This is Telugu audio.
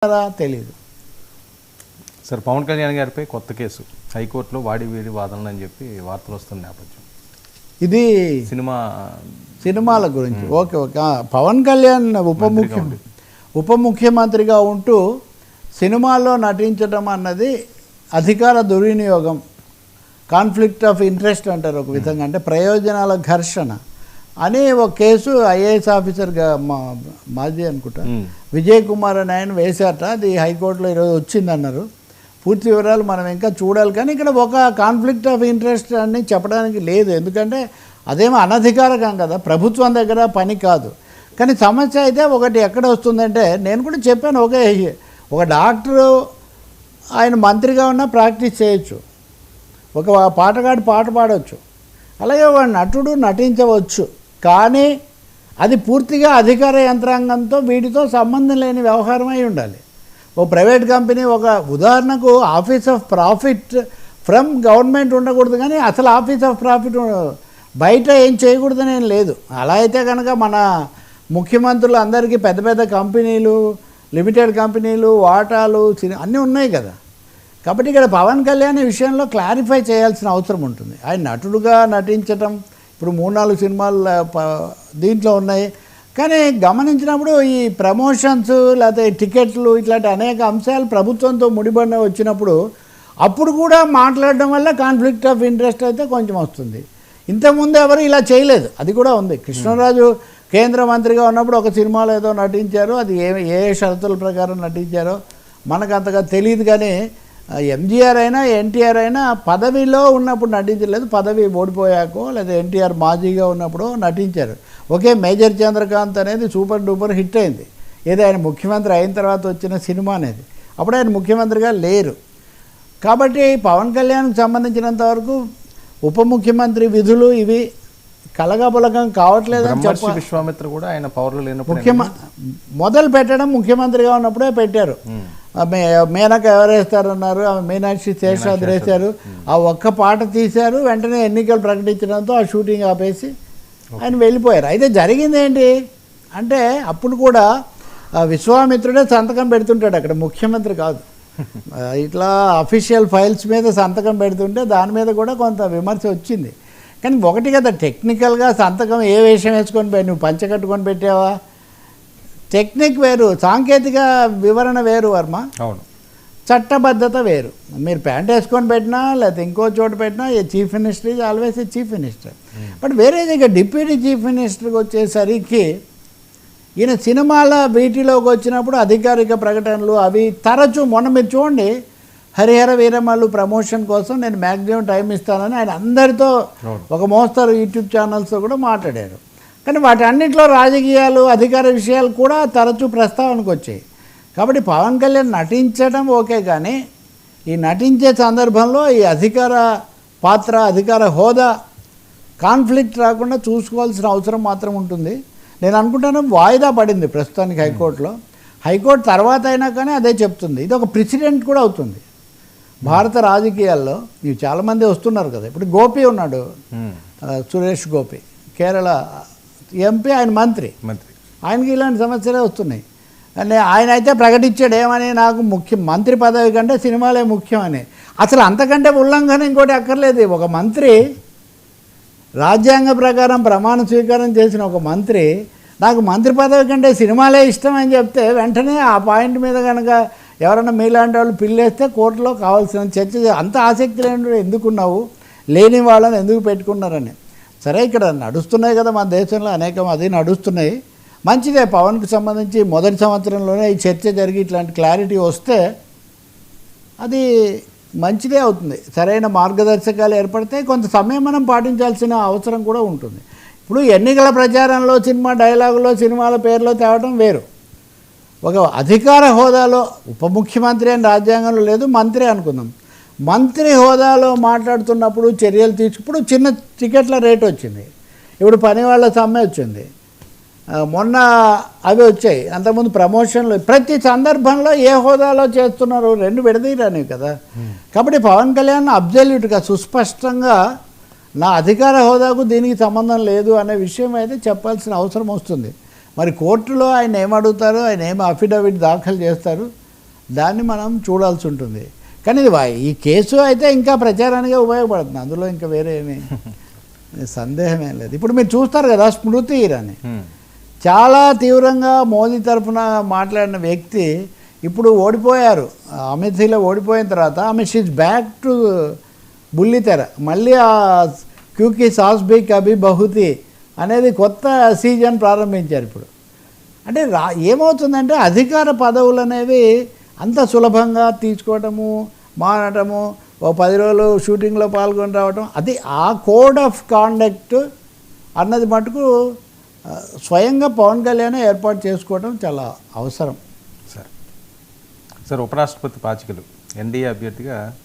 తెలియదు సార్. పవన్ కళ్యాణ్ గారిపై కొత్త కేసు హైకోర్టులో వాడి వీడి వాదనలు అని చెప్పి వార్తలు వస్తున్న నేపథ్యం ఇది సినిమాల గురించి. Okay okay. పవన్ కళ్యాణ్ ఉప ముఖ్యమంత్రిగా ఉంటూ సినిమాల్లో నటించడం అన్నది అధికార దుర్వినియోగం, కాన్ఫ్లిక్ట్ ఆఫ్ ఇంట్రెస్ట్ అంటారు ఒక విధంగా, అంటే ప్రయోజనాల ఘర్షణ అని ఒక కేసు ఐఏఎస్ ఆఫీసర్గా మాజీ అనుకుంటా విజయ్ కుమార్ అని ఆయన వేశారట. అది హైకోర్టులో ఈరోజు వచ్చిందన్నారు. పూర్తి వివరాలు మనం ఇంకా చూడాలి. కానీ ఇక్కడ ఒక కాన్ఫ్లిక్ట్ ఆఫ్ ఇంట్రెస్ట్ అని చెప్పడానికి లేదు, ఎందుకంటే అదేమో అనధికారకం కదా, ప్రభుత్వం దగ్గర పని కాదు. కానీ సమస్య అయితే ఒకటి ఎక్కడ వస్తుందంటే, నేను కూడా చెప్పాను, ఒక డాక్టరు ఆయన మంత్రిగా ఉన్న ప్రాక్టీస్ చేయొచ్చు, ఒక పాటగాడు పాట పాడవచ్చు, అలాగే ఒక నటుడు నటించవచ్చు. కానీ అది పూర్తిగా అధికార యంత్రాంగంతో వీటితో సంబంధం లేని వ్యవహారం అయి ఉండాలి. ఓ ప్రైవేట్ కంపెనీ, ఒక ఉదాహరణకు office of profit from government ఉండకూడదు, కానీ అసలు ఆఫీస్ ఆఫ్ ప్రాఫిట్ బయట ఏం చేయకూడదని ఏం లేదు. అలా అయితే కనుక మన ముఖ్యమంత్రులు అందరికీ పెద్ద పెద్ద కంపెనీలు, లిమిటెడ్ కంపెనీలు, వాటాలు అన్నీ ఉన్నాయి కదా. కాబట్టి ఇక్కడ పవన్ కళ్యాణ్ విషయంలో క్లారిఫై చేయాల్సిన అవసరం ఉంటుంది. ఆయన నటుడుగా నటించటం ఇప్పుడు 3-4 సినిమాలు దీంట్లో ఉన్నాయి. కానీ గమనించినప్పుడు ఈ ప్రమోషన్స్ లేకపోతే టికెట్లు ఇట్లాంటి అనేక అంశాలు ప్రభుత్వంతో ముడిపడిన వచ్చినప్పుడు అప్పుడు కూడా మాట్లాడడం వల్ల కాన్ఫ్లిక్ట్ ఆఫ్ ఇంట్రెస్ట్ అయితే కొంచెం వస్తుంది. ఇంతకుముందు ఎవరు ఇలా చేయలేదు, అది కూడా ఉంది. కృష్ణరాజు కేంద్ర మంత్రిగా ఉన్నప్పుడు ఒక సినిమాలో ఏదో నటించారు, అది ఏ షరతుల ప్రకారం నటించారో మనకు అంతగా తెలియదు. కానీ ఎంజీఆర్ అయినా ఎన్టీఆర్ అయినా పదవిలో ఉన్నప్పుడు నటించలేదు, పదవి ఓడిపోయాకో లేదా ఎన్టీఆర్ మాజీగా ఉన్నప్పుడు నటించారు. ఓకే, మేజర్ చంద్రకాంత్ అనేది సూపర్ డూపర్ హిట్ అయింది, ఏదో ఆయన ముఖ్యమంత్రి అయిన తర్వాత వచ్చిన సినిమా అనేది. అప్పుడు ఆయన ముఖ్యమంత్రిగా లేరు. కాబట్టి పవన్ కళ్యాణ్కి సంబంధించినంత వరకు ఉప ముఖ్యమంత్రి విధులు ఇవి కలగబలగం కావట్లేదని చెప్పాలి. విశ్వామిత్ర కూడా ఆయన పవర్లో లేనప్పుడు మొదలు పెట్టడం ముఖ్యమంత్రిగా ఉన్నప్పుడే పెట్టారు. మేనక ఎవరు వేస్తారన్నారు, మీనాక్షి శేషాద్రి వేశారు. ఆ ఒక్క పాట తీశారు, వెంటనే ఎన్నికలు ప్రకటించడంతో ఆ షూటింగ్ ఆపేసి ఆయన వెళ్ళిపోయారు. అయితే జరిగింది ఏంటి అంటే, అప్పుడు కూడా విశ్వామిత్రుడే సంతకం పెడుతుంటాడు అక్కడ, ముఖ్యమంత్రి కాదు. ఇట్లా అఫీషియల్ ఫైల్స్ మీద సంతకం పెడుతుంటే దాని మీద కూడా కొంత విమర్శ వచ్చింది. కానీ ఒకటి కదా, టెక్నికల్గా సంతకం ఏ వేషం వేసుకొని నువ్వు పంచ కట్టుకొని పెట్టావా, టెక్నిక్ వేరు, సాంకేతిక వివరణ వేరు వర్మ. అవును, చట్టబద్ధత వేరు. మీరు ప్యాంట్ వేసుకొని పెట్టినా లేకపోతే ఇంకో చోట పెట్టినా a chief minister is always a chief minister. But వేరే దగ్గర డిప్యూటీ చీఫ్ మినిస్టర్కి వచ్చేసరికి ఈయన సినిమాల వీటిలోకి వచ్చినప్పుడు అధికారిక ప్రకటనలు అవి తరచూ, మొన్న మీరు చూడండి హరిహర వీరమల్లు ప్రమోషన్ కోసం నేను మ్యాక్సిమం టైం ఇస్తానని ఆయన అందరితో ఒక మోస్తరు యూట్యూబ్ ఛానల్స్తో కూడా మాట్లాడారు. కానీ వాటి అన్నింటిలో రాజకీయాలు, అధికార విషయాలు కూడా తరచూ ప్రస్తావనకు వచ్చాయి. కాబట్టి పవన్ కళ్యాణ్ నటించడం ఓకే, కానీ ఈ నటించే సందర్భంలో ఈ అధికార పాత్ర, అధికార హోదా కాన్ఫ్లిక్ట్ రాకుండా చూసుకోవాల్సిన అవసరం మాత్రం ఉంటుంది. నేను అనుకుంటాను వాయిదా పడింది ప్రస్తుతానికి హైకోర్టులో. హైకోర్టు తర్వాత అయినా కానీ అదే చెప్తుంది. ఇది ఒక ప్రెసిడెంట్ కూడా అవుతుంది భారత రాజకీయాల్లో. ఇవి చాలామంది వస్తున్నారు కదా. ఇప్పుడు గోపి ఉన్నాడు, సురేష్ గోపి, కేరళ ఎంపీ, ఆయన మంత్రి. ఆయనకి ఇలాంటి సమస్యలే వస్తున్నాయి. అంటే ఆయన అయితే ప్రకటించాడు ఏమని, నాకు మంత్రి పదవి కంటే సినిమాలే ముఖ్యమని. అసలు అంతకంటే ఉల్లంఘన ఇంకోటి అక్కర్లేదు. ఒక మంత్రి రాజ్యాంగ ప్రకారం ప్రమాణ స్వీకారం చేసిన ఒక మంత్రి నాకు మంత్రి పదవి కంటే సినిమాలే ఇష్టం అని చెప్తే వెంటనే ఆ పాయింట్ మీద కనుక ఎవరైనా మీలాంటి వాళ్ళు పిల్లేస్తే కోర్టులో కావాల్సిన చర్చ, అంత ఆసక్తి లేని ఎందుకున్నావు, లేని వాళ్ళని ఎందుకు పెట్టుకున్నారని. సరే, ఇక్కడ నడుస్తున్నాయి కదా మన దేశంలో అనేకం, అది నడుస్తున్నాయి, మంచిదే. పవన్కి సంబంధించి మొదటి సంవత్సరంలోనే ఈ చర్చ జరిగి ఇట్లాంటి క్లారిటీ వస్తే అది మంచిదే అవుతుంది. సరైన మార్గదర్శకాలు ఏర్పడితే కొంత సమయం మనం పాటించాల్సిన అవసరం కూడా ఉంటుంది. ఇప్పుడు ఎన్నికల ప్రచారంలో సినిమా డైలాగులో సినిమాల పేర్లో తేవడం వేరు. ఒక అధికార హోదాలో ఉప ముఖ్యమంత్రి అని రాజ్యాంగంలో లేదు, మంత్రి అనుకుందాం, మంత్రి హోదాలో మాట్లాడుతున్నప్పుడు చర్యలు ఇప్పుడు చిన్న టికెట్ల రేటు వచ్చింది, ఇప్పుడు పని వాళ్ళ సమ్మె వచ్చింది, మొన్న అవి వచ్చాయి, అంతకుముందు ప్రమోషన్లు, ప్రతి సందర్భంలో ఏ హోదాలో చేస్తున్నారు, రెండు విడదీయరానివి కదా. కాబట్టి పవన్ కళ్యాణ్ అబ్జల్యూట్గా సుస్పష్టంగా నా అధికార హోదాకు దీనికి సంబంధం లేదు అనే విషయం అయితే చెప్పాల్సిన అవసరం వస్తుంది. మరి కోర్టులో ఆయన ఏమడుగుతారు, ఆయన ఏం అఫిడవిట్ దాఖలు చేస్తారు దాన్ని మనం చూడాల్సి ఉంటుంది. కానీ ఇది ఈ కేసు అయితే ఇంకా ప్రచారానికి ఉపయోగపడుతుంది, అందులో ఇంకా వేరే ఏమీ సందేహమేం లేదు. ఇప్పుడు మీరు చూస్తారు కదా స్మృతి ఇరానీ చాలా తీవ్రంగా మోదీ తరఫున మాట్లాడిన వ్యక్తి ఇప్పుడు ఓడిపోయారు, అమేథీలో ఓడిపోయిన తర్వాత ఆమె షీజ్ బ్యాక్ టు బుల్లితెర, మళ్ళీ ఆ క్యూకి సాస్ బీ కభీ బహుతి అనేది కొత్త సీజన్ ప్రారంభించారు ఇప్పుడు. అంటే ఏమవుతుందంటే అధికార పదవులు అనేవి అంత సులభంగా తీసుకోవటము, మానటము, ఓ 10 రోజులు షూటింగ్లో పాల్గొని రావటం, అది ఆ కోడ్ ఆఫ్ కాండక్ట్ అన్నది మటుకు స్వయంగా పవన్ కళ్యాణ్ ఏర్పాటు చేసుకోవడం చాలా అవసరం. సార్ ఉపరాష్ట్రపతి పాచికలు ఎన్డీఏ అభ్యర్థిగా